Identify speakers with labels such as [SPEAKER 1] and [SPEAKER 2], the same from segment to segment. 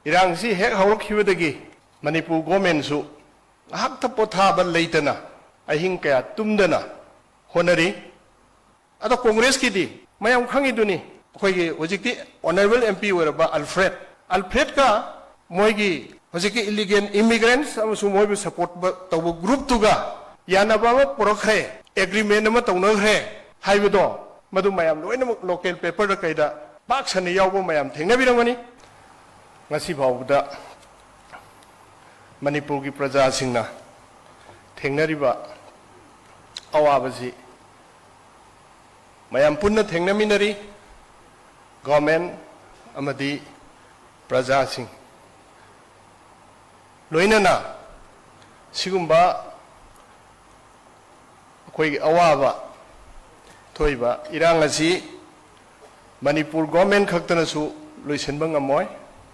[SPEAKER 1] इरांसी हेक हौरखिबदगी Manipur गवर्नमेंटसु ngahak pothaba leitana ahing kaya tumdana honari ado congress ki di mayam khangi duni khoigi hojikti honorable mp oraba alfred ka moigi hojiki illegal immigrants amusu moibu support tawbu group tuga yanaba ma porokhre agreement ma tawnagre haibido madu mayam loina local paper da kaida bak sani yawbo mayam thengnabiramani ngasi bawda Manipur की प्रजा सिंगना थेंगनरिबा अवाबसी मयाम पुन्ना थेंगनमिनरी government अमदी प्रजा सिंग लोइनना सिगुम्बा कोई अवाबा थोइबा इरांग असि Manipur government खक्तनसु लोइसनबा ngамोय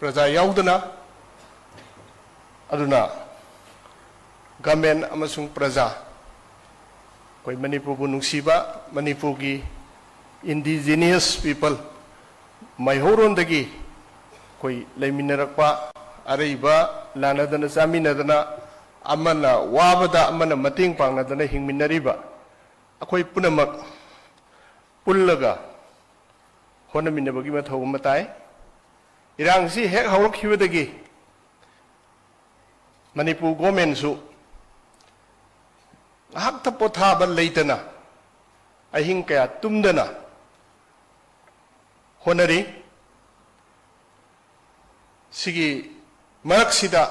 [SPEAKER 1] प्रजा याउदना अदुना government अमसुंग प्रजा कोई मणिपुर बु नुंसीबा मणिपुर की इंडिजिनियस पीपल मैहोरोंदगी कोई लेमिनरकपा अरेबा लानदना चामिनदना अमना वाबदा अमना मतिंग पांगनदना हिंगमिनरिबा अखोई पुनमक पुल्लगा होनमिनबगी मथौ मताय इरांगसी हेक हौरखिबदगी Manipur गवर्नमेंटसु ngahak pothaba leitana ahing kaya tumdana honari sigi maraksida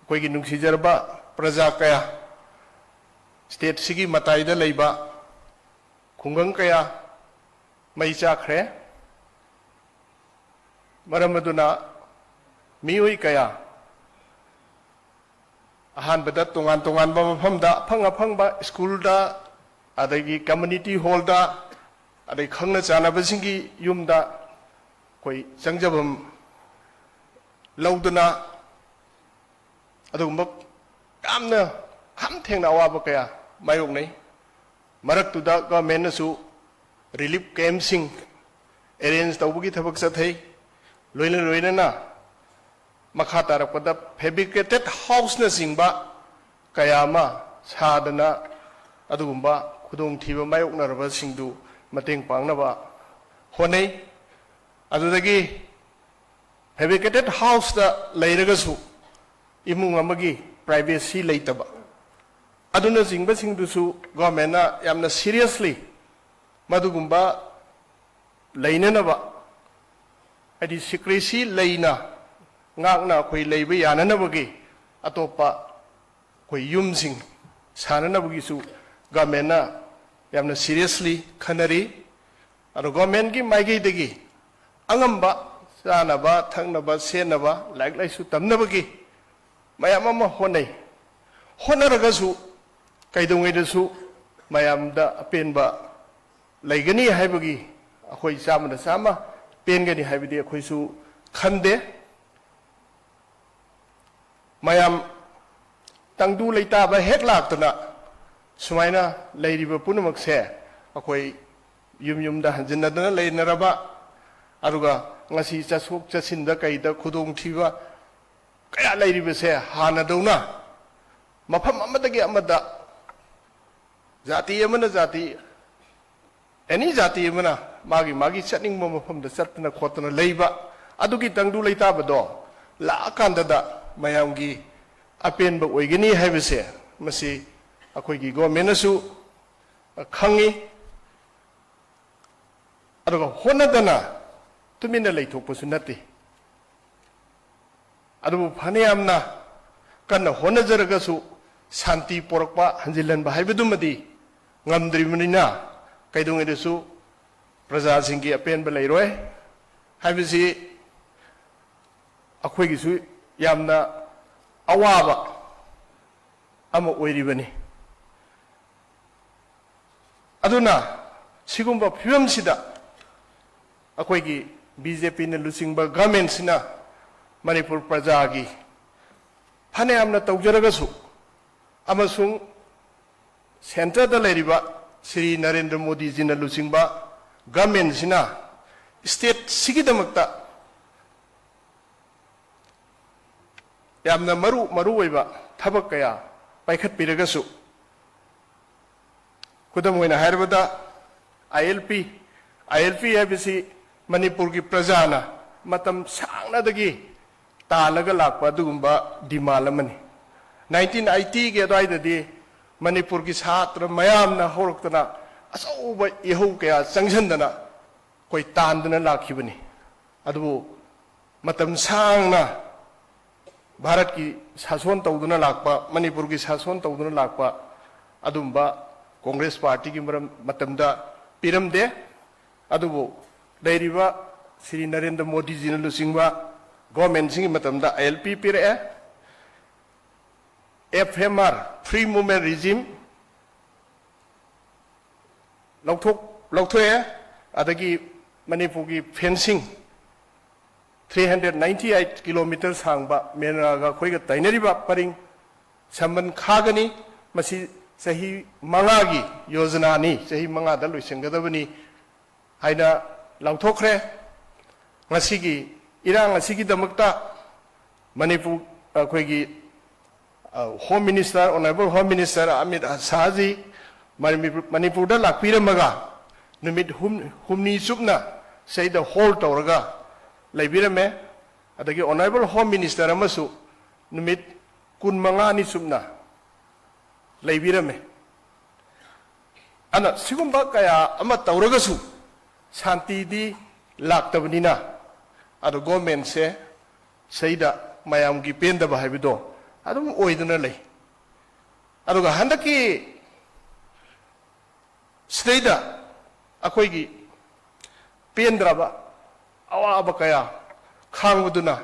[SPEAKER 1] koigi nungsijarba praja kaya state sigi mataida leiba khungang kaya mai chakhre maramaduna mioi kaya Ahaan बदा तोंगान तोंगान बा मफमदा फंगा फंगबा स्कूल दा अदगी कम्युनिटी हॉल दा अदई खंगना चानाबसिंगी युमदा कोई संजबम लौदना अदुगुम्बा यामना खम थेंगना अवाबा कया मायोगनै मरक्तुदा गवर्नमेंटनसु रिलीफ कैम्पसिंग अरेंज तौबगी थबक चथै लोइना मखा तारकपदा फैब्रिकेटेड हाउस न Simba कयामा सादना अदुगुम्बा खुदोंग थीबा मायोकनरबा सिंदु मतेंग पांगनबा होनै अदुदगी फैब्रिकेटेड हाउस दा लैरगसु इमुंग अमगी प्राइवेसी लैतबा अदुना सिंबा सिंदुसु गवर्नमेंट ना यामना सीरियसली मदुगुम्बा लैननबा अदि सिक्रेसी लैना ngakna khoi leiba yananabagi atopa khoi yumsing sananabagi su government na yamna seriously khanari aro government gi maigi degi angamba sanaba thangnaba senaba like su tamnabagi mayam ama honai honaraga su kaidongai da su mayam da apenba leigani haibagi akhoi samana sama pengani haibidi akhoi su khande mayam tangdu leita ba hek laktana sumaina leiriba punamak se akoi yum da hanjinadana leinaraba aruga ngasi chasuk chasinda kaida khudong thiba kaya leiriba se hana dauna mafam amadagi amada jati amana jati any jati amana magi chatning mafam da chatna khotna leiba adugi tangdu leita ba do la kanda da mayamgi apenba oigani haibase masi akoigi government su khangi aduga honadana tumina leithokpasu nati adubu phaneyamna kanna honajaraga su shanti porakpa hanjilanba haibadumadi ngamdrimanina kaidongedesu praja singi apenba leiroi haibasi akoigi su यामना अवाबा अमा ओइरिबनी अदुना सिगुम्बा फिवमसिदा अखोइगी BJP ने लुसिंगबा government सिना Manipur प्रजागी फनेयामना तौजरगसु अमसुंग centre दा लेरिबा श्री नरेंद्र मोदी जी ने लुसिंगबा government सिना state सिगिदमक्ता ꯌꯥꯝꯅ ꯃꯔꯨ ꯑꯣꯏꯕ ꯊꯕꯛ ꯀꯌꯥ ꯄꯥꯏꯈꯠꯄꯤꯔꯒꯁꯨ ꯈꯨꯗꯝ ꯑꯣꯏꯅ ꯍꯥꯏꯔꯕꯗ ILP ꯍꯥꯏꯕꯁꯤ ꯃꯅꯤꯄꯨꯔꯒꯤ ꯄ꯭ꯔꯖꯥꯅ ꯃꯇꯝ ꯁꯥꯡꯅꯗꯒꯤ ꯇꯥꯜꯂꯒ ꯂꯥꯛꯄ ꯑꯗꯨꯒꯨꯝꯕ ꯗꯤꯃꯥꯟ ꯑꯃꯅꯤ 1980ꯒꯤ ꯑꯗꯨꯋꯥꯏꯗꯗꯤ ꯃꯅꯤꯄꯨꯔꯒꯤ ꯁꯥꯇ꯭ꯔ ꯃꯌꯥꯝꯅ ꯍꯧꯔꯛꯇꯅ ꯑꯆꯧꯕ ꯏꯍꯧ ꯀꯌꯥ ꯆꯪꯁꯤꯟꯗꯅ ꯑꯩꯈꯣꯏ ꯇꯥꯟꯗꯨꯅ ꯂꯥꯛꯈꯤꯕꯅꯤ ꯑꯗꯨꯕꯨ ꯃꯇꯝ ꯁꯥꯡꯅ ꯚꯥꯔꯠꯀꯤ ꯁꯥꯁꯣꯟ ꯇꯧꯗꯨꯅ ꯂꯥꯛꯄ ꯃꯅꯤꯄꯨꯔꯒꯤ ꯁꯥꯁꯣꯟ ꯇꯧꯗꯨꯅ ꯂꯥꯛꯄ ꯑꯗꯨꯝꯕ ꯀꯣꯡꯒ꯭ꯔꯦꯁ ꯄꯥꯔꯇꯤꯒꯤ ꯃꯇꯝꯗ ꯄꯤꯔꯝꯗꯦ ꯑꯗꯨꯕꯨ ꯂꯩꯔꯤꯕ ꯁ꯭ꯔꯤ ꯅꯔꯦꯟꯗ꯭ꯔ ꯃꯣꯗꯤꯖꯤꯅ ꯂꯨꯆꯤꯡꯕ ꯒꯣꯔꯃꯦꯟꯁꯤꯡꯒꯤ ꯃꯇꯝꯗ ILP ꯄꯤꯔꯛꯑꯦ FMR ꯐ꯭ꯔꯤ ꯃꯨꯚꯃꯦꯟ ꯔꯤꯖꯤꯝ ꯂꯧꯊꯣꯛꯑꯦ ꯑꯗꯒꯤ ꯃꯅꯤꯄꯨꯔꯒꯤ ꯐꯦꯟꯁꯤꯡ 398 ꯀꯤꯂꯣꯃꯤꯇꯔ ꯁꯥꯡꯕ ꯃꯦꯟꯔꯥꯒ ꯑꯩꯈꯣꯏꯒ ꯇꯥꯏꯅꯔꯤꯕ ꯄꯔꯤꯡ ꯁꯝꯕꯟ ꯈꯥꯒꯅꯤ ꯃꯁꯤ ꯆꯍꯤ 5ꯒꯤ ꯌꯣꯖꯅꯥꯅꯤ ꯆꯍꯤ 5ꯗ ꯂꯣꯏꯁꯤꯟꯒꯗꯕꯅꯤ ꯍꯥꯏꯅ ꯂꯥꯎꯊꯣꯛꯈ꯭ꯔꯦ ꯉꯁꯤꯒꯤ ꯏꯔꯥꯡ ꯑꯁꯤꯒꯤꯗꯃꯛꯇ ꯃꯅꯤꯄꯨꯔ ꯑꯩꯈꯣꯏꯒꯤ home minister honourable home minister Amit Shah ji ꯃꯅꯤꯄꯨꯔꯗ ꯂꯥꯛꯄꯤꯔꯝꯃꯒ ꯅꯨꯃꯤꯠ ꯍꯨꯝꯅꯤ ꯆꯨꯞꯅ ꯁꯤꯗ ꯍꯣꯜ ꯇꯧꯔꯒ ꯂꯩꯕꯤꯔꯝꯃꯦ ꯑꯗꯒꯤ ꯑꯣꯅꯔꯦꯕꯜ ꯍꯣꯝ ꯃꯤꯅꯤꯁꯇꯔ ꯑꯃꯁꯨ ꯅꯨꯃꯤꯠ 25ꯅꯤ ꯆꯨꯞꯅ ꯂꯩꯕꯤꯔꯝꯃꯦ ꯑꯗꯨꯅ ꯁꯤꯒꯨꯝꯕ ꯀꯌꯥ ꯑꯃ ꯇꯧꯔꯒꯁꯨ ꯁꯥꯟꯇꯤꯗꯤ ꯂꯥꯛꯇꯕꯅꯤꯅ ꯑꯗꯣ ꯒꯣꯔꯃꯦꯟꯁꯦ ꯁꯤꯗ ꯃꯌꯥꯝꯒꯤ ꯄꯦꯟꯗꯕ ꯍꯥꯏꯕꯗꯣ ꯑꯗꯨꯝ ꯑꯣꯏꯗꯨꯅ ꯂꯩ ꯑꯗꯨꯒ ꯍꯟꯗꯛꯀꯤ ꯁꯤꯗꯩꯗ ꯑꯩꯈꯣꯏꯒꯤ ꯄꯦꯟꯗ꯭ꯔꯕ ꯑꯋꯥꯕ ꯀꯌా ꯈꯥꯡꯕꯗꯨꯅ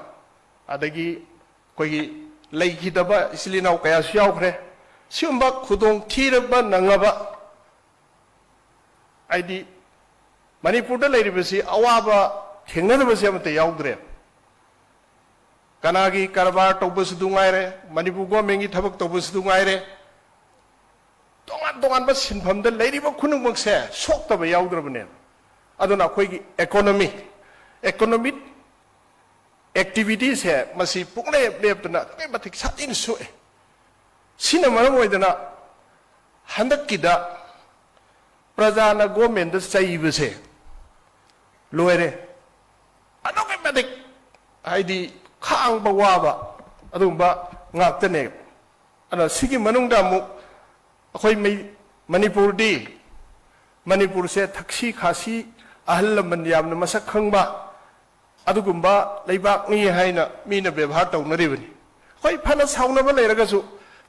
[SPEAKER 1] ꯑꯗꯒꯤ ꯑꯩꯈꯣꯏꯒꯤ ꯂꯩꯈꯤꯗꯕ ꯏꯆꯤꯜ ꯏꯅꯥꯎ ꯀꯌꯥꯁꯨ ꯌꯥꯎꯈ꯭ꯔꯦ ꯁꯤꯒꯨꯝꯕ ꯈꯨꯗꯣꯡ ꯊꯤꯔꯕ ꯅꯪꯉꯕ ꯍꯥꯏꯗꯤ ꯃꯅꯤꯄꯨꯔꯗ ꯂꯩꯔꯤꯕꯁꯤ ꯑꯋꯥꯕ ꯊꯦꯡꯅꯗꯕꯁꯤ ꯑꯃꯠꯇ ꯌꯥꯎꯗ꯭ꯔꯦ ꯀꯅꯥꯒꯤ ꯀꯔꯕꯥꯔ ꯇꯧꯕꯁꯨ ꯉꯥꯏꯔꯦ ꯃꯅꯤꯄꯨꯔ ꯒꯣꯔꯃꯦꯟꯒꯤ ꯊꯕꯛ ꯇꯧꯕꯁꯨ ꯉꯥꯏꯔꯦ ꯇꯣꯉꯥꯟꯕ ꯁꯤꯟꯐꯝꯗ ꯂꯩꯔꯤꯕ ꯈꯨꯗꯤꯡꯃꯛꯁꯦ ꯁꯣꯛꯇꯕ ꯌꯥꯎꯗ꯭ꯔꯕꯅꯦ ꯑꯗꯨꯅ ꯑꯩꯈꯣꯏꯒꯤ economic activities masi pukle leptana kai matik satin su sina maram oidana handakida prajana government da saibase loire adokai matik haidi khang ba waba adumba ngaktane ana sigi manungda mu akhoi manipur se thakshi khasi ahal laman yamna masak khangba adugumba leibak ni haina mina bebhar tawnaribani hoi phana saunaba leiragasu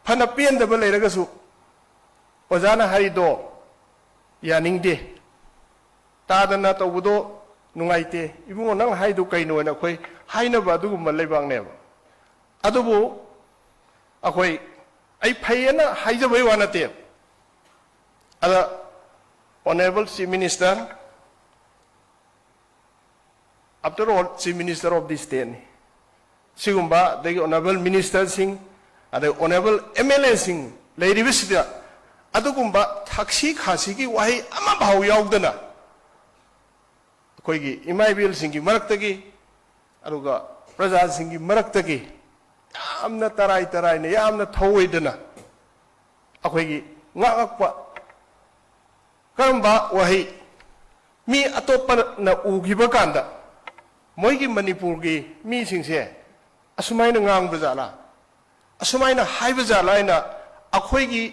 [SPEAKER 1] phana pendaba leiragasu ojana haido yaningde tadana tawbudo nungaite ibungo nang haidu kaino na khoi hainaba adugumba leibak neba adubu akhoi ai phayena haijabai wanate ada honorable chief minister after all chief minister of this state sigumba the honorable minister sing and honorable MLA sing lady visita adugumba thaksi khasi gi wahi ama bhau yaudana koi gi imaibil sing gi maraktagi aruga praja sing gi maraktagi yamna tarai ne yamna thoidana akhoi gi ngakpa karamba wahi mi atopa na ugiba kanda moigi manipur gi mi singse asumaina ngang bajala asumaina haiba jala ina akhoi gi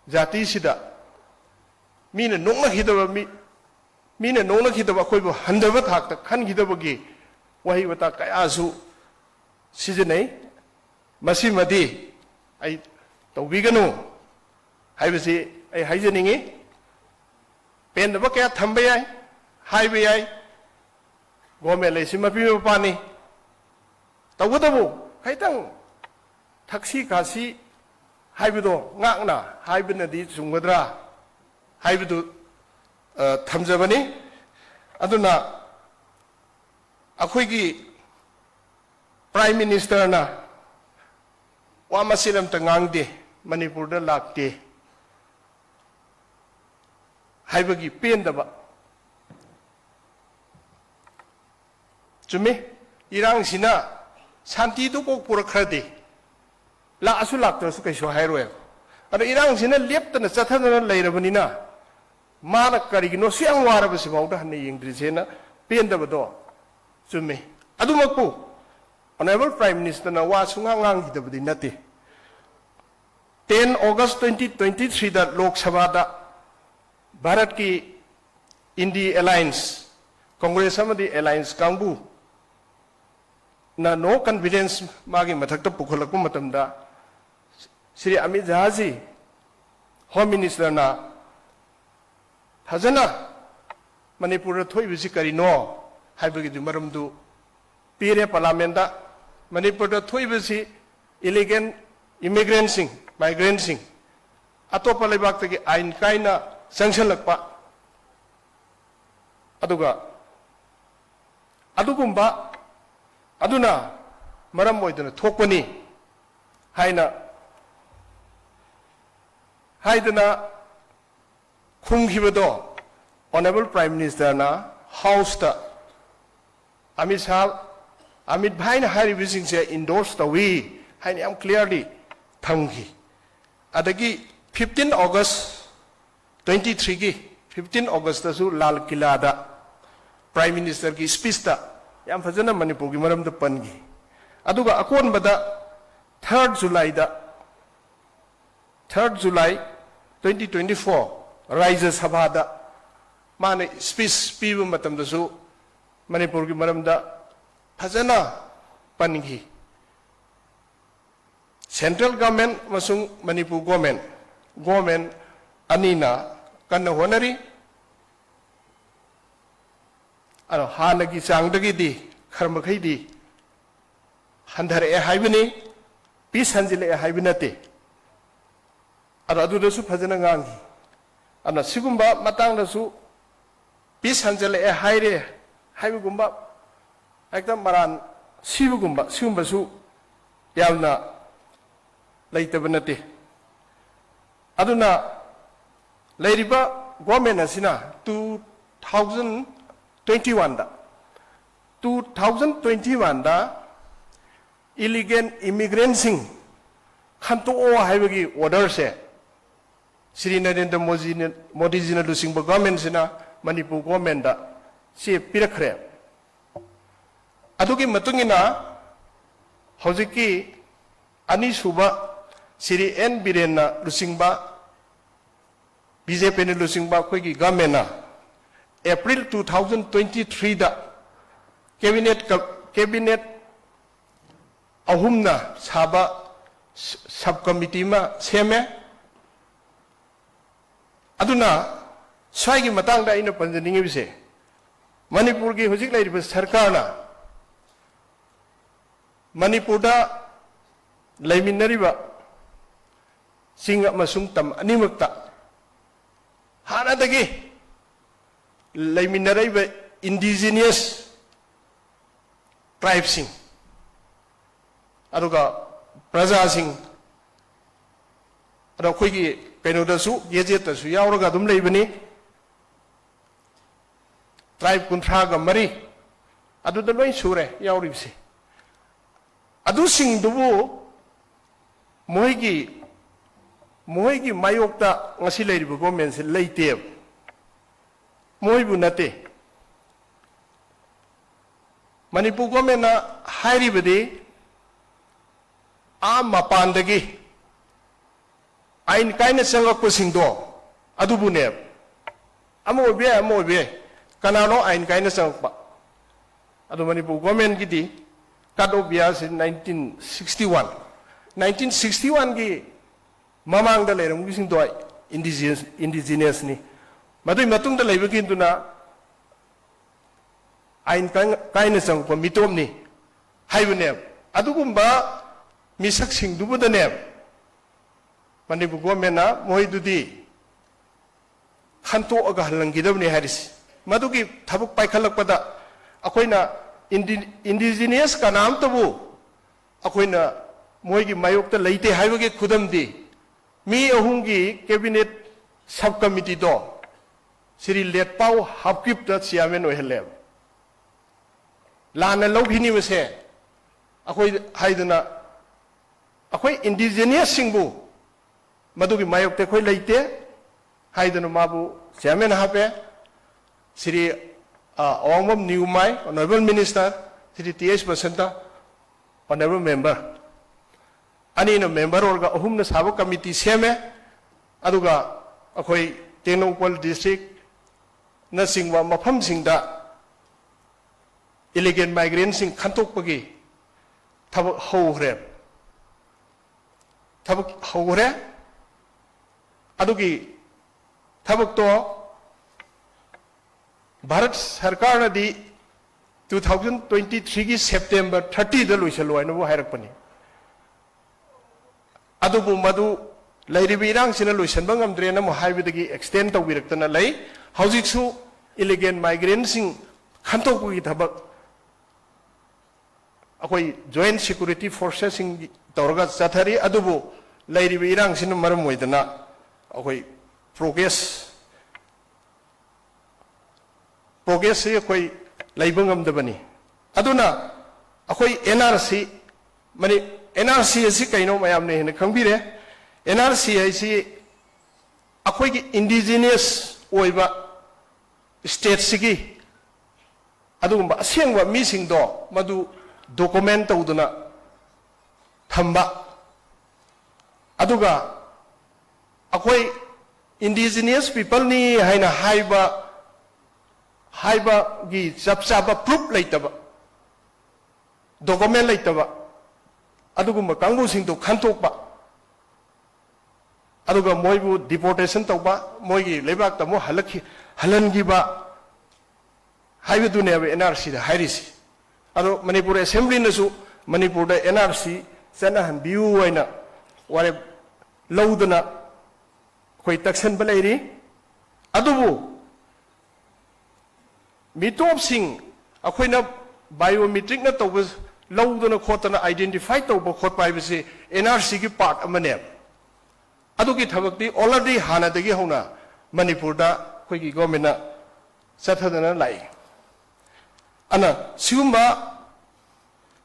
[SPEAKER 1] jati sida mina nongna khidaba mina nongna khidaba akhoi bu handaba thakta khan khidaba gi wahi wata kayasu sijenai masi madi ai tawbiganu haibasi ai haijaningi pendaba kaya thamba yai haiba yai government lesi mapi mapani tawadabu kaitang taksi kasi haibido ngakna haibina di sungadra haibidu thamjabani aduna akhoi gi prime minister na wa masiram tangangde manipur da lakte haibagi pendaba chumi irang sina ꯁꯥꯟꯇꯤꯗꯨ ꯀꯣꯛ ꯄꯨꯔꯛꯈ꯭ꯔꯗꯤ ꯂꯥꯛꯑꯁꯨ ꯂꯥꯛꯇ꯭ꯔꯁꯨ ꯀꯩꯁꯨ ꯍꯥꯏꯔꯣꯏꯕ ꯑꯗꯣ ꯏꯔꯥꯡꯁꯤꯅ ꯂꯦꯞꯇꯅ ꯆꯠꯊꯗꯅ ꯂꯩꯔꯕꯅꯤꯅ ꯃꯥꯅ ꯀꯔꯤꯒꯤꯅꯣ ꯁꯨꯌꯥꯝ ꯋꯥꯔꯕꯁꯤꯐꯥꯎꯗ ꯍꯟꯅ ꯌꯦꯡꯗ꯭ꯔꯤꯁꯦꯅ ꯄꯦꯟꯗꯕꯗꯣ ꯆꯨꯝꯃꯤ ꯑꯗꯨꯃꯛꯄꯨ ꯑꯣꯅꯔꯦꯕꯜ ꯄ꯭ꯔꯥꯏꯝ ꯃꯤꯅꯤꯁꯇꯔꯅ ꯋꯥ ꯁꯨꯡꯉꯥꯡ ꯉꯥꯡꯈꯤꯗꯕꯗꯤ ꯅꯠꯇꯦ 10 ꯑꯣꯒꯁ 2023ꯗ ꯂꯣꯛ ꯁꯚꯥꯗ ꯚꯥꯔꯠꯀꯤ ꯏꯟꯗꯤ ꯑꯦꯂꯥꯏꯟꯁ ꯀꯣꯡꯒ꯭ꯔꯦꯁ ꯑꯃꯗꯤ ꯑꯦꯂꯥꯏꯟꯁ ꯀꯥꯡꯕꯨ ꯅ ꯅꯣ ꯀꯟꯐꯤꯗꯦꯟꯁ ꯃꯥꯒꯤ ꯃꯊꯛꯇ ꯄꯨꯈꯠꯂꯛꯄ ꯃꯇꯝꯗ श्री अमित शाह जी होम मिनिस्टर ना फजना मणिपुर थोइबिसि करिनो हाइबगी मरमदु पीरे पार्लियामेंट दा मणिपुर थोइबिसि इलीगल इमिग्रेंट्स माइग्रेंट्स अतोप लेबाक तगी आइन काइना संगसलकपा अदुगा अदुगुंबा अदुना मरम ओइदना थोकपनी हाइना हाइदना खुंखिबदो ऑनरेबल प्राइम मिनिस्टर ना हाउस दा अमित भाई ना हारी विजिंग से इंडोर्स तवी हाइने याम क्लियरली थंगी अदगी 15 अगस्त 23 की 15 अगस्त तसु Lal Qila the prime minister की स्पीच दा याम फजना मणिपुर की मरम दा पनगी अदुगा अकोन बदा 3 जुलाई 2024 राज्य सभा दा माने स्पीच पीब मतम दसु मणिपुर की मरम दा फजना पनगी सेंट्रल गवर्नमेंट मसुंग मणिपुर गवर्नमेंट अनीना कन्न होनरी अरो हानगी चांगदगी खरमखैदी हंधरे हाइबनी पीस हंजिले हाइबनते अदुदसु फजना गांगी अना सिगुंबा मतांगदसु पीस हंजले हाइरे हाइबगुंबा एकदम मरान सिबगुंबा सिगुंबसु यावना लैतब नते अदुना लैरिबा गवर्नमेंट असिना 2021 दा इलीगल इमिग्रेंट्स खंतोओ हाइबगी ऑर्डर से श्री नरेंद्र मोदी जी ने लुसिंग गवर्नमेंट सिना मणिपुर गवर्नमेंट दा से पिरखरे अदुगी मतुंगिना हौजिकी अनीसुबा श्री एन बीरेन लुसिंगबा बीजेपी ने लुसिंगबा कोई गवर्नमेंट ना अप्रैल 2023 दा कैबिनेट अहुमना साबा सब कमिटी में सेमे अदुना स्वाइगी मतंगदा इन पंजनिंगे बिसे मणिपुर की हुजिक लाइरिब सरकारना मणिपुरदा लैमिनरिबा सिंग अमसुंग तम अनिमक्ता हानादगी लैमिनरिबा इंडिजिनियस ट्राइब्स अदुगा प्रजा सिंह अदो खोगी कइनोदसु गेजेटसु यावरगा दुम लेबनी ट्राइब कुंथ्रागा मरी अदुदा लोई सुरे यावरिबसे अदु सिंगदुबु मोइगी मायोक्ता ngasi लेरिबो गवर्नमेंट से लेते मोइबु नते मणिपुर गवर्नमेंट ना हाइरिबदि आ मपानदगी आइन काइना चंगकपसिंगदो अदुबुने अमोबे कनानो आइन काइना चंगकपा अदु मणिपुर गवर्नमेंट गिदि कट ऑफ बियास इन 1961 की ममांग दा लेरम गिसिंगदो इंडिजिनियस नि मदुई मतुंग दा लेबगिंदुना आइन काइना चंगकपा मितोमनि हाइबने अदुगुंबा मिसक सिंगदुबदने मणिपुर गवर्नमेंट ना मोइदुदी खंतोअगा हलंगिदबने हारिस मदुगी थबक पाइखलकपदा अखोइना इंडिजिनियस का नाम तबु अखोइना मोइगी मायोक्ता लैते हाइबगे खुदमदी मी अहुंगी कैबिनेट सब कमिटी दो श्री लेटपाउ हापकिप दा चेयरमैन ओहले लाना लौभिनी मसे ꯑꯩꯈꯣꯏ ꯍꯥꯏꯗꯅ ꯑꯩꯈꯣꯏ ꯏꯟꯗꯤꯖꯤꯅꯤꯌꯁꯁꯤꯡꯕꯨ ꯃꯗꯨꯒꯤ ꯃꯥꯌꯣꯛꯇ ꯑꯩꯈꯣꯏ ꯂꯩꯇꯦ ꯍꯥꯏꯗꯅ ꯃꯥꯕꯨ ꯆꯤꯌꯔꯃꯦꯟ ꯍꯥꯞꯄꯦ Shri Awangbam Niumai honourable minister Shri T H. Basanta honourable member ꯑꯅꯤꯅ ꯃꯦꯝꯕꯔ ꯑꯣꯏꯔꯒ ꯑꯍꯨꯝꯅ ꯁꯥꯕ ꯀꯃꯤꯇꯤ ꯁꯦꯝꯃꯦ ꯑꯗꯨꯒ ꯑꯩꯈꯣꯏ ꯇꯦꯡꯅꯧꯄꯜ ꯗꯤꯁꯇ꯭ꯔꯤꯛ ꯅꯆꯤꯡꯕ ꯃꯐꯝꯁꯤꯡꯗ ꯏꯂꯤꯒꯦꯟ ꯃꯥꯏꯒ꯭ꯔꯦꯟꯁꯤꯡ ꯈꯟꯇꯣꯛꯄꯒꯤ ꯊꯕꯛ ꯍꯧꯈ꯭ꯔꯦ ꯑꯗꯨꯒꯤ ꯊꯕꯛꯇꯣ ꯚꯥꯔꯠ ꯁꯔꯀꯥꯔꯅꯗꯤ 2023ꯒꯤ ꯁꯦꯞꯇꯦꯝꯕꯔ 30ꯗ ꯂꯣꯏꯁꯤꯜꯂꯨ ꯍꯥꯏꯅꯕꯨ ꯍꯥꯏꯔꯛꯄꯅꯤ ꯑꯗꯨꯕꯨ ꯃꯗꯨ ꯂꯩꯔꯤꯕ ꯏꯔꯥꯡꯁꯤꯅ ꯂꯣꯏꯁꯤꯟꯕ ꯉꯝꯗ꯭ꯔꯦꯅ ꯑꯃꯨꯛ ꯍꯥꯏꯕꯗꯒꯤ ꯑꯦꯛꯁꯇꯦꯟ ꯇꯧꯕꯤꯔꯛꯇꯅ ꯂꯩ ꯍꯧꯖꯤꯛꯁꯨ ꯏꯂꯤꯒꯦꯟ ꯃꯥꯏꯒ꯭ꯔꯦꯟꯁꯤꯡ ꯈꯟꯇꯣꯛꯄꯒꯤ ꯊꯕꯛ ꯑꯩꯈꯣꯏ ꯖꯣꯏꯟ ꯁꯦꯀꯨꯔꯤꯇꯤ ꯐꯣꯔꯁꯦꯁꯁꯤꯡ ꯇꯧꯔꯒ ꯆꯠꯊꯔꯤ ꯑꯗꯨꯕꯨ ꯂꯩꯔꯤꯕ ꯏꯔꯥꯡꯁꯤꯅ ꯃꯔꯝ ꯑꯣꯏꯗꯅ ꯑꯩꯈꯣই ꯄ꯭ꯔꯣꯒ꯭ꯔꯦꯁꯁꯤ ꯑꯩꯈꯣꯏ ꯂꯩꯕ ꯉꯝꯗꯕꯅꯤ ꯑꯗꯨꯅ ꯑꯩꯈꯣꯏ NRC ꯑꯁꯤ ꯀꯩꯅꯣ ꯃꯌꯥꯝꯅ ꯍꯦꯟꯅ ꯈꯪꯕꯤꯔꯦ NRC ꯍꯥꯏꯁꯤ ꯑꯩꯈꯣꯏꯒꯤ ꯏꯟꯗꯤꯖꯤꯅꯤꯌꯁ ꯑꯣꯏꯕ ꯁ꯭ꯇꯦꯠꯁꯤꯒꯤ ꯑꯗꯨꯒꯨꯝꯕ ꯑꯁꯦꯡꯕ ꯃꯤꯁꯤꯡꯗꯣ ꯃꯗꯨ ꯗꯣꯀꯨꯃꯦꯟ ꯇꯧꯗꯨꯅ ꯊꯝꯕ ꯑꯗꯨꯒ ꯑꯩꯈꯣꯏ indigenous people ni haina haiba gi chap chapa proof laitaba document laitaba adugumba kangbu sing to khantokba aduga moibu deportation tawba moigi lebak tamo halangi ba haibu ne NRC da hairisi ado Manipur assembly nasu Manipur da NRC sana han biu waina ware laudana koi taksan balairi adubu mitop sing akoina biometric na tawba laudana khotana identify tawba khot paibase NRC ki part amane adugi thabakti already hana dagi hona Manipur da koi gi government na sathadana lai ana siumba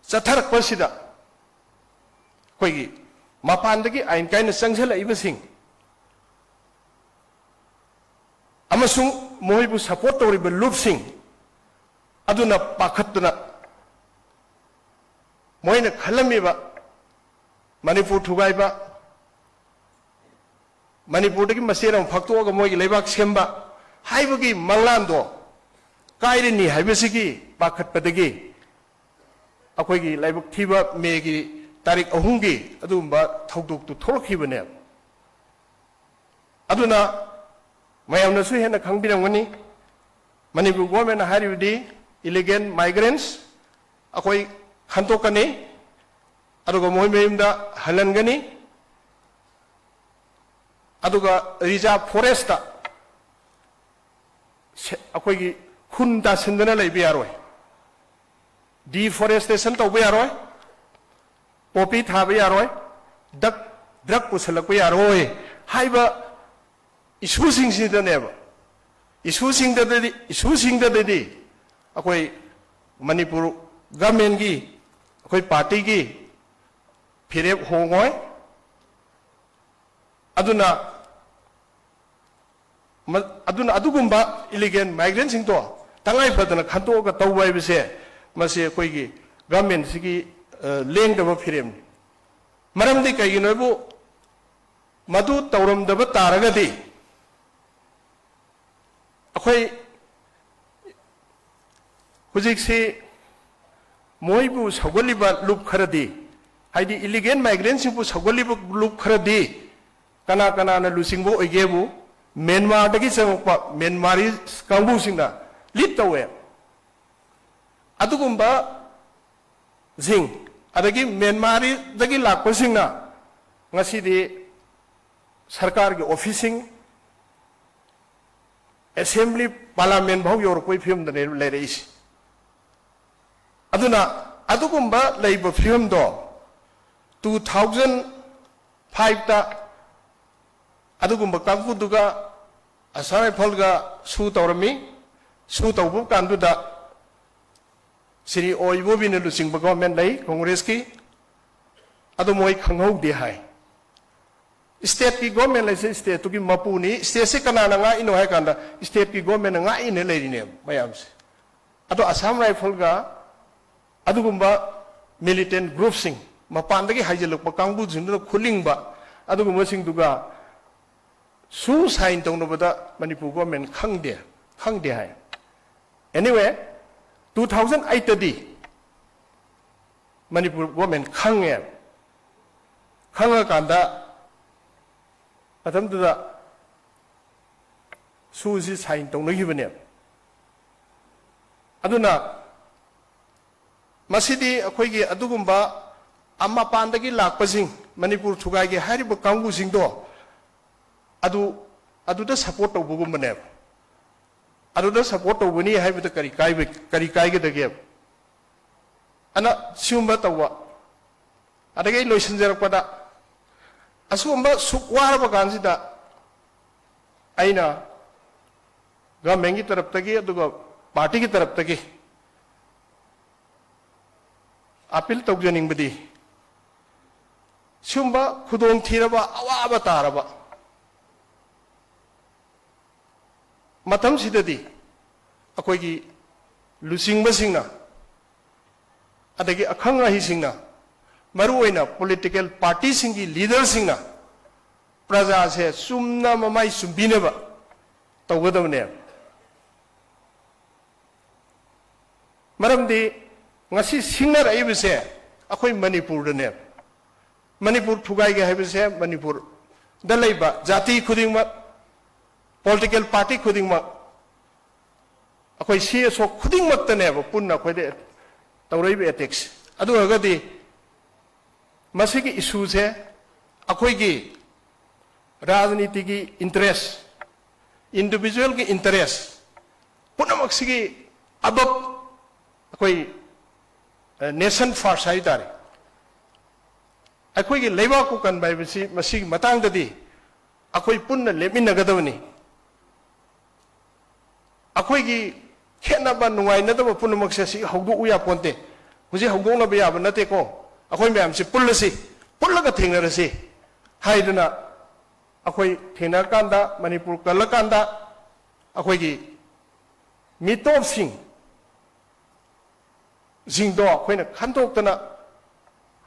[SPEAKER 1] satharak pasida koi gi mapandagi ain kaina sangsala ibasing amasung moibu support toriba lupsing aduna pakhatna moina khalamiba Manipur thugaiba Manipur dagi maseram phaktoga moigi lebak semba haibagi manglando kairani haibasigi pakhatpadagi akoigi laibak thiba megi tarik ahungi adumba thaudok tu thorkhibane aduna mayamna su hena khangbirangani Manipur government haribdi illegal migrants akoi khantokani aduga moi meimda halangani aduga reserve forest ta akoi gi khunda sindana leibi yaroi deforestation tawba yaroi poppy thaba yaroi drug pusalakpa yaroi haiba issue sing sida neba issue sing da dedi akoi Manipur government gi akoi party gi phirep hongoi aduna adugumba illegal migrants sing to tangai padana khantoga tawbai bise mase akoi gi government sigi lengdaba phirem maramdi kaiginobu madu tawramdaba taragadi akoi hujik se moibu sagoliba loop kharadi haidi illegal migrants bu sagoliba loop kharadi kana na lusingbo ogebu Myanmar dagi sangpa Myanmari kangbu singna lit tawe adugumba zing adagi Myanmari dagi lakpa singna ngasi di sarkar gi officing assembly parliament bhau yor koi film da le reis aduna adugumba leiba film do 2005 ta adugumba kangbu duga asai pholga su tawrami su tawbu kandu da Siri Oibo bin Lucing government lay, Congress ki, Adomoy Kangho de Hai. State ki government lay state to give Mapuni, state Sekananga in Oakanda, state ki government nga in a lady name, Mayams. Ado Assam rifle ga, Adugumba militant group sing, Mapandaki Hajaluk, Makambu, Kuling ba, Adugumba sing duga, Su sign down over the Manipur government Kang de Hai. Anyway, 2008 Manipur government Kang em Kang Kanda Atam to the Suzy sign down the given Aduna Masidi Akwegi Adugumba Amma Pandagi Lak Pasing Manipur Tugagi Haribu Kangu Singdo Adu the support of Bugumane. Adu the support of Winnie have the Karikai the game. Anna Sumbatawa. Adagay Lotion Zerapada Asumba Sukwara Gansida Aina Gamengi Taraptagi, the party Taraptagi Apil Togjaning Badi Sumba Kudong Tiraba Awabataraba. Matam sidadi akoigi lusing basingna adagi akhanga hi singna maruoina political party singi leader singna praja se sumna mamai sumbineba tawgadamne maramdi ngasi singna raibse akoi manipur dane manipur thugai ge haibse manipur dalaiba jati khudingma political party khuding mak akhoi si so khuding mak tane ba punna khoi de tawrei be attacks adu agadi masigi issue se akhoi gi rajniti gi interest individual gi interest punna mak sigi abab akhoi nation first hai tare akhoi gi leiba ku kan bai bisi masigi matang dadi akhoi punna leminagadawni Akoigi Kenaba Nuai Nadaba Punamoxi, Hoguya Ponte, who's a Hogona Biaba Nateko, Akoi Mam, she Pulasi, Pulaga Tingerasi, Haidana, Akoi Tinakanda, Manipur Kalakanda, Akoigi Mito Sing Zingdo, when a Kantokana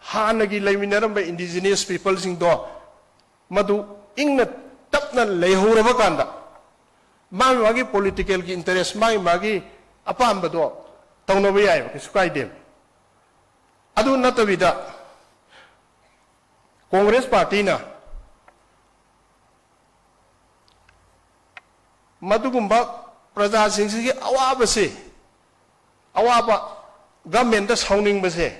[SPEAKER 1] Hanagi Laminaram indigenous people Zingdo, Madu Ingna Tapna Lehurabakanda. Magi political interest, magi apambado, Taunovia, Skydim. Adu Natavida Congress Partina Madugumba, Praza Singsi, Awabase, Awaba, government the sounding Base.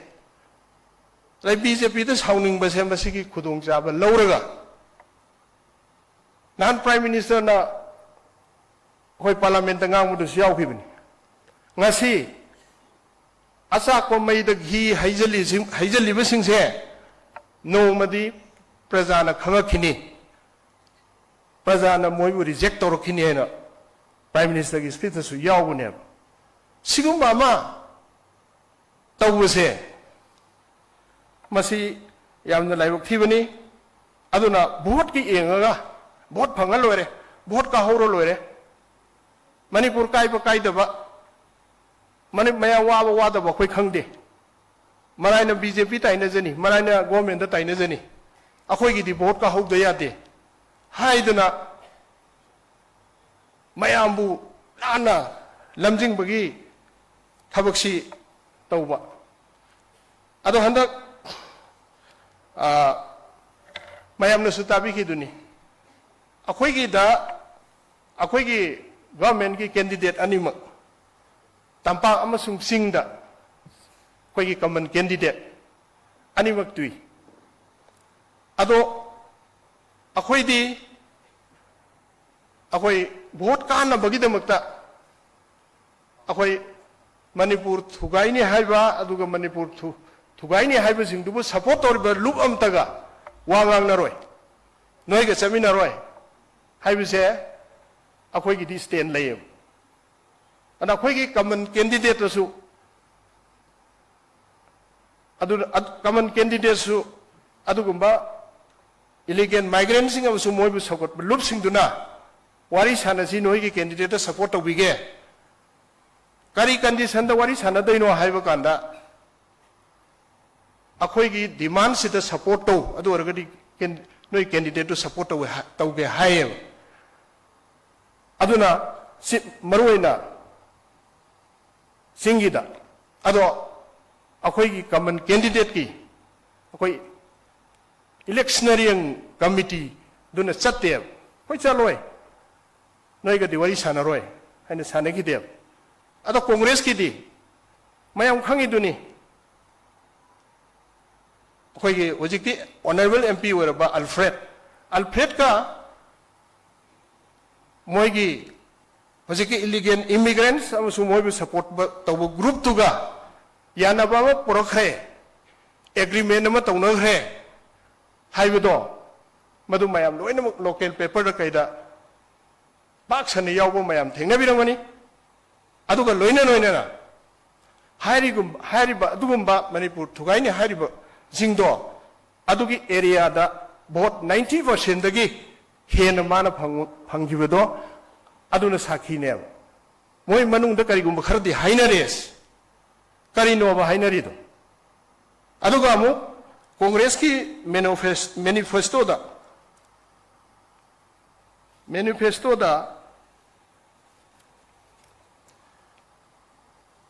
[SPEAKER 1] Like BJP the sounding Base, Masiki Kudung Java, Lauraga. Non Prime Minister na. Hoi parliament ngang mudu siau kibini ngasi asa ko mai da gi haijali basing se no madi prajana khangakini prajana moibu reject torokini na prime minister gi speech su yau bune sigum ma tawse masi yamna laibok thibani aduna vote ki engaga vote phangal lore vote ka horo lore Manipur Kai daba Maya Wawa daba Quick Hungde Marina BJP Tainazani, Marina government the Tainazani. A Hoigi di Botka Hog the Yate Haidana Mayambu Lana Lamjing Bagi Tabaksi Tauba Adohanda Mayam Nusutabi Duni A Hoigi da A Hoigi government ki candidate anima tampa amasung singda koi common candidate animak tui ado akoi di akoi vote kana bagi damakta akoi manipur thugai ni haiba aduga manipur thugai ni haiba singdubu support or loop amtaga wangang naroi noi ga chamina roi haibise akhoi gi stand layem ana akhoi gi common candidate su common candidate su adugumba illegal migrants sing amusu moibu support loop sing duna wari sanasi noi ki candidate support tawbige kari condition da wari sanadaino haiba kanda akhoi ki demand sida support to adu orgadi noi candidate to support tawge haye aduna maruina singida ado akhoi ki common candidate ki akhoi electioneering committee duna chatte koi chaloi noi ga diwali sana roi haina sana ki dev ado congress ki di mayam khangi duni koi ge ojikti honorable mp oraba alfred ka moi gi ojiki illegal immigrants amusu moi bi support tabu group tuga yana ba porokhe agreement ma tawna khre haibido madu mayam loina local paper da kaida bak sani yawbo mayam thengna biramani aduga loina na hairiba adugumba manipur thugaini hairiba jingdo adugi area da vote 90% dagi hena mana phangjibedo aduna sakhi ne moi manung da karigumba khardi hainares karino ba hainari do aduga mu congress ki manifesto da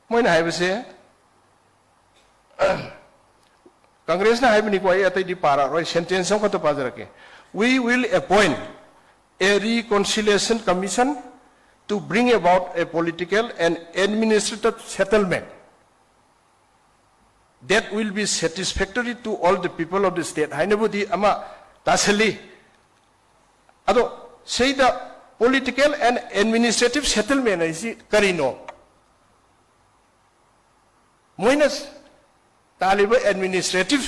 [SPEAKER 1] moi na haibase congress na haibni ko ai atai di para roi sentence ko to pajarake we will appoint a reconciliation commission to bring about a political and administrative settlement that will be satisfactory to all the people of the state hainabudi ama tasali ado say the political and administrative settlement is karino moinas taliba administrative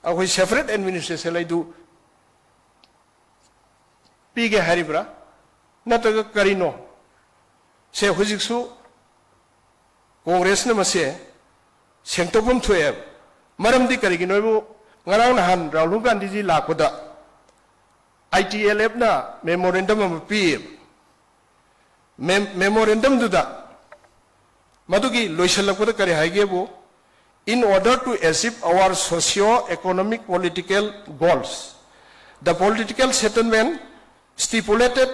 [SPEAKER 1] a separate administration lai du pige haribra nataga karino se hujiksu congress na mase sengtopum thoe maramdi karigi noibu ngarang nahan Rahul Gandhi ji lakoda ITLF na memorandum of pi memorandum duda madugi loisalakoda kare haigebu in order to achieve our socio-economic political goals the political settlement stipulated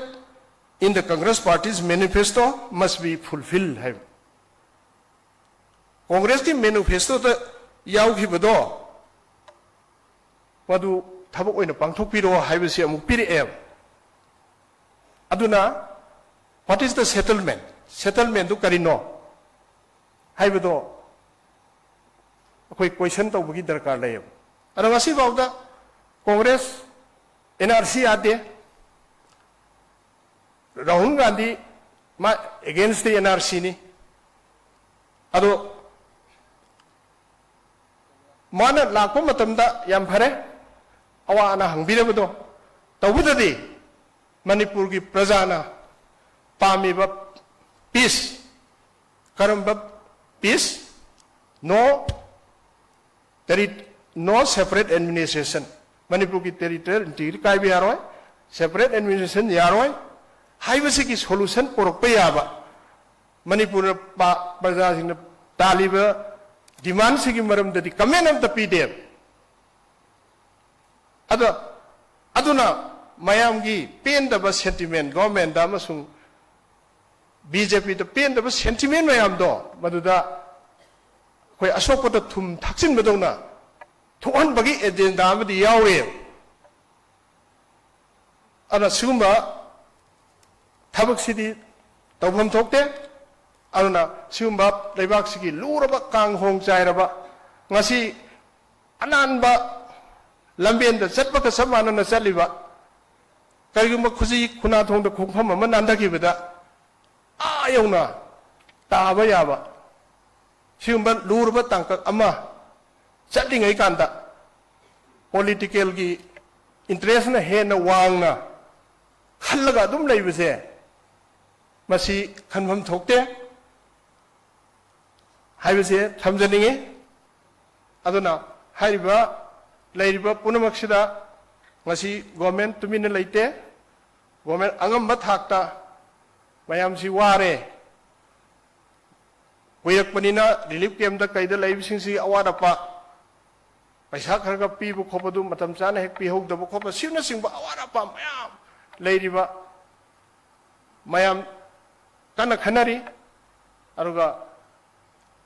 [SPEAKER 1] in the Congress party's manifesto must be fulfilled. Congress ki manifesto ta yaw ki bado wadu thabak oina pangthok piro haibasi amuk piri em aduna what is the settlement du karino haibado koi question to bugi darkar lai ara ngasi bawda Congress NRC ade Rahul Gandhi ma against the NRC ni ado mana lakpa matamda yam phare awa ana hangbirabado tawbudadi Manipur ki prajana pamiba peace karamba peace no separate administration Manipur ki territorial integrity kai bi yaroi separate administration yaroi haibase ki solution porokpa yaba Manipur praja sing taliba demand sigi maram dadi comment of the pdf aduna mayam gi pen da sentiment government da masung BJP da pen da sentiment mayam do maduda koi asok da thum thaksin badona thoan bagi agenda amadi yawe ana sumba thabak sidi tawbam thokte aduna sumba leibak sigi luraba kang hong chairaba ngasi ananba lamben da chatba ka samana na chaliba kariguma khuji khuna thong da khongpham ama nandaki beda ayona taba yaba sumba luraba tangka ama chatlingai kanda political gi interest na he na wangna khallaga dum leibase masi khanpham thokte haibase thamjaninge ꯑꯗꯨꯅ ꯍꯥꯏꯔꯤꯕ ꯂꯩꯔꯤꯕ ꯄꯨꯝꯅꯃꯛꯁꯤꯗ ꯉꯁꯤ government ꯇꯨꯃꯤꯟꯅ ꯂꯩꯇꯦ government ꯑꯉꯝꯕ ꯊꯥꯛꯇ ꯃꯌꯥꯝꯁꯤ ꯋꯥꯔꯦ ꯀꯨꯏꯔꯛꯄꯅꯤꯅ ꯔꯤꯂꯤꯐ ꯀꯦꯝꯞꯇ ꯀꯩꯗ ꯂꯩꯕꯁꯤꯡꯁꯤ ꯑꯋꯥꯠ ꯑꯄꯥ पैसा खरगा पीब खोपदु मतम चाना हेक पीहौदब खोप सिवनासिंगबा अवार अपा मयाम लेरिबा मयाम कन्ना खनरी अरुगा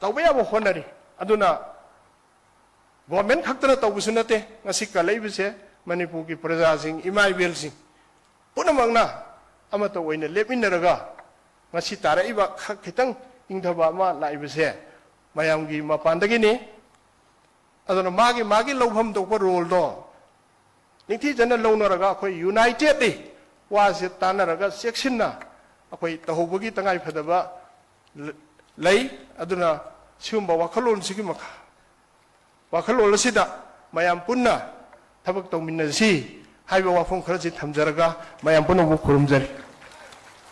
[SPEAKER 1] तौबयाबो होनरी अदुना गवर्नमेंट खक्तना तौबसु नते ngasi का लेबिसे मणिपुर की प्रजा सिंग इमा इबेल सिंग पुनमंगना अमत ओइना लेपिनरगा ngasi ताराइबा खितंग इंगधबा मा लाइबसे मयामगी मपानदगिनी अदुना मागी मागी लौफम दोप रोल दो निथि जन लौनरगा अखोय यूनाइटेड दी वासे तानरगा सेक्शनना अखोय तहोबगी तंगाई फदबा लई अदुना सिगुम्बा वाखलोन सिगी मखा वाखलोन सिदा मयाम पुन्ना थबक तौमिन्नसी हाइबा वाफम खरजि थमजरगा मयाम पुन्ना बु खुरुमजरी